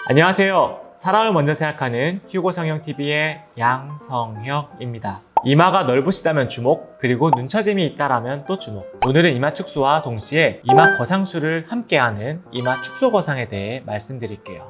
안녕하세요. 사람을 먼저 생각하는 휴고성형TV의 양성혁입니다. 이마가 넓으시다면 주목, 그리고 눈처짐이 있다라면 또 주목. 오늘은 이마 축소와 동시에 이마 거상술을 함께하는 이마 축소 거상에 대해 말씀드릴게요.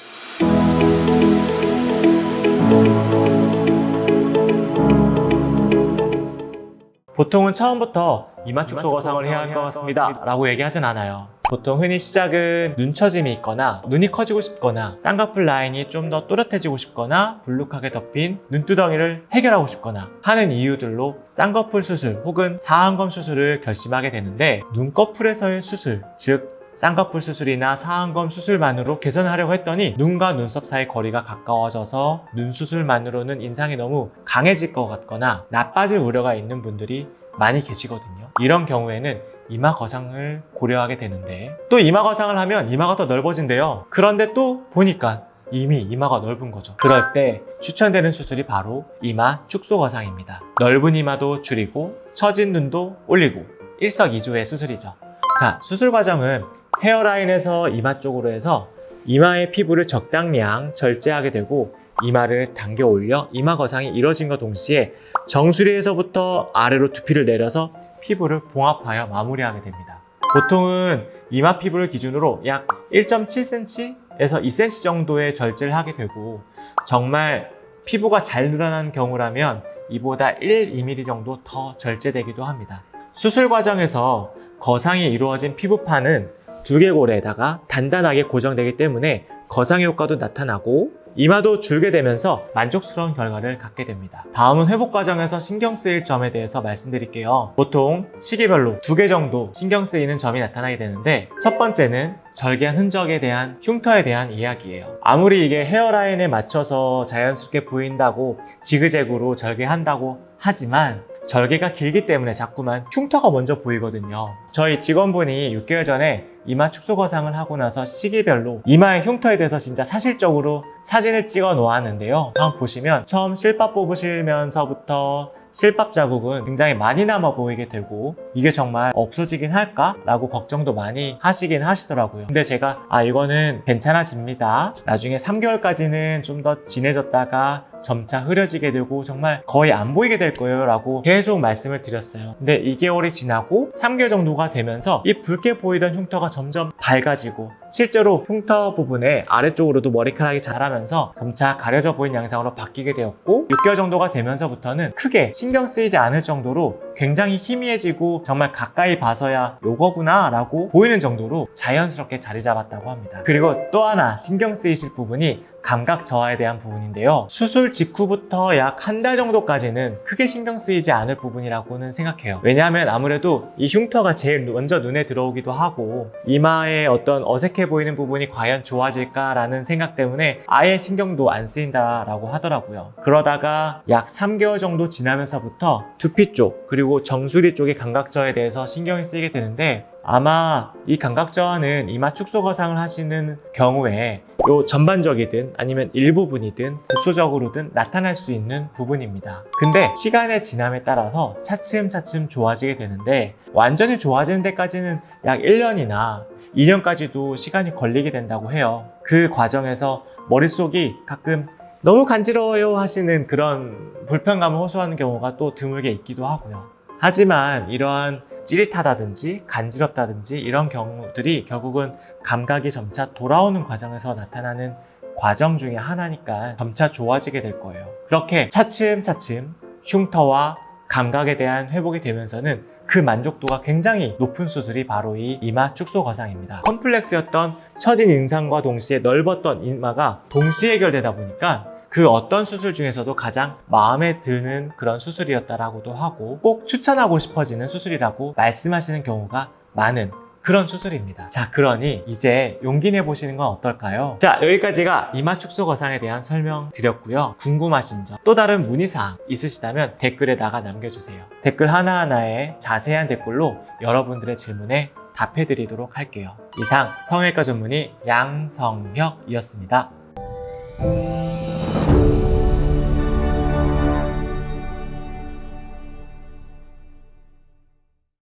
보통은 처음부터 이마 축소 거상을 해야 할 것 같습니다 라고 얘기하진 않아요. 보통 흔히 시작은 눈처짐이 있거나 눈이 커지고 싶거나 쌍꺼풀 라인이 좀 더 또렷해지고 싶거나 불룩하게 덮인 눈두덩이를 해결하고 싶거나 하는 이유들로 쌍꺼풀 수술 혹은 사안검 수술을 결심하게 되는데, 눈꺼풀에서의 수술, 즉 쌍꺼풀 수술이나 사안검 수술만으로 개선하려고 했더니 눈과 눈썹 사이 거리가 가까워져서 눈 수술만으로는 인상이 너무 강해질 것 같거나 나빠질 우려가 있는 분들이 많이 계시거든요. 이런 경우에는 이마 거상을 고려하게 되는데, 또 이마 거상을 하면 이마가 더 넓어진대요. 그런데 또 보니까 이미 이마가 넓은 거죠. 그럴 때 추천되는 수술이 바로 이마 축소 거상입니다. 넓은 이마도 줄이고 처진 눈도 올리고 일석이조의 수술이죠. 자, 수술 과정은 헤어라인에서 이마 쪽으로 해서 이마의 피부를 적당량 절제하게 되고 이마를 당겨 올려 이마 거상이 이뤄진과 동시에 정수리에서부터 아래로 두피를 내려서 피부를 봉합하여 마무리하게 됩니다. 보통은 이마 피부를 기준으로 약 1.7cm에서 2cm 정도의 절제를 하게 되고, 정말 피부가 잘 늘어난 경우라면 이보다 1, 2mm 정도 더 절제되기도 합니다. 수술 과정에서 거상이 이루어진 피부판은 두개골에다가 단단하게 고정되기 때문에 거상의 효과도 나타나고 이마도 줄게 되면서 만족스러운 결과를 갖게 됩니다. 다음은 회복 과정에서 신경 쓰일 점에 대해서 말씀드릴게요. 보통 시기별로 2개 정도 신경 쓰이는 점이 나타나게 되는데, 첫 번째는 절개한 흔적에 대한 흉터에 대한 이야기예요. 아무리 이게 헤어라인에 맞춰서 자연스럽게 보인다고 지그재그로 절개한다고 하지만 절개가 길기 때문에 자꾸만 흉터가 먼저 보이거든요. 저희 직원분이 6개월 전에 이마 축소 거상을 하고 나서 시기별로 이마의 흉터에 대해서 진짜 사실적으로 사진을 찍어 놓았는데요. 한번 보시면 처음 실밥 뽑으시면서부터 실밥 자국은 굉장히 많이 남아 보이게 되고, 이게 정말 없어지긴 할까? 라고 걱정도 많이 하시긴 하시더라고요. 근데 제가 이거는 괜찮아집니다, 나중에 3개월까지는 좀 더 진해졌다가 점차 흐려지게 되고 정말 거의 안 보이게 될 거예요 라고 계속 말씀을 드렸어요. 근데 2개월이 지나고 3개월 정도가 되면서 이 붉게 보이던 흉터가 점점 밝아지고, 실제로 흉터 부분에 아래쪽으로도 머리카락이 자라면서 점차 가려져 보이는 양상으로 바뀌게 되었고, 6개월 정도가 되면서부터는 크게 신경 쓰이지 않을 정도로 굉장히 희미해지고 정말 가까이 봐서야 요거구나 라고 보이는 정도로 자연스럽게 자리 잡았다고 합니다. 그리고 또 하나 신경 쓰이실 부분이 감각 저하에 대한 부분인데요. 수술 직후부터 약 한 달 정도까지는 크게 신경 쓰이지 않을 부분이라고는 생각해요. 왜냐하면 아무래도 이 흉터가 제일 먼저 눈에 들어오기도 하고, 이마에 어떤 어색해 보이는 부분이 과연 좋아질까라는 생각 때문에 아예 신경도 안 쓰인다라고 하더라고요. 그러다가 약 3개월 정도 지나면서부터 두피 쪽 그리고 정수리 쪽의 감각 저하에 대해서 신경이 쓰이게 되는데, 아마 이 감각 저하는 이마 축소 거상을 하시는 경우에 요 전반적이든 아니면 일부분이든 부초적으로든 나타날 수 있는 부분입니다. 근데 시간의 지남에 따라서 차츰차츰 좋아지게 되는데, 완전히 좋아지는 데까지는 약 1년이나 2년까지도 시간이 걸리게 된다고 해요. 그 과정에서 머릿속이 가끔 너무 간지러워요 하시는 그런 불편감을 호소하는 경우가 또 드물게 있기도 하고요. 하지만 이러한 찌릿하다든지 간지럽다든지 이런 경우들이 결국은 감각이 점차 돌아오는 과정에서 나타나는 과정 중에 하나니까 점차 좋아지게 될 거예요. 그렇게 차츰차츰 흉터와 감각에 대한 회복이 되면서는 그 만족도가 굉장히 높은 수술이 바로 이 이마 축소 거상입니다. 컴플렉스였던 처진 인상과 동시에 넓었던 이마가 동시에 해결되다 보니까 그 어떤 수술 중에서도 가장 마음에 드는 그런 수술이었다라고도 하고, 꼭 추천하고 싶어지는 수술이라고 말씀하시는 경우가 많은 그런 수술입니다. 자, 그러니 이제 용기 내보시는 건 어떨까요? 자, 여기까지가 이마 축소 거상에 대한 설명 드렸고요. 궁금하신 점, 또 다른 문의사항 있으시다면 댓글에다가 남겨주세요. 댓글 하나하나에 자세한 댓글로 여러분들의 질문에 답해드리도록 할게요. 이상 성형외과 전문의 양성혁이었습니다.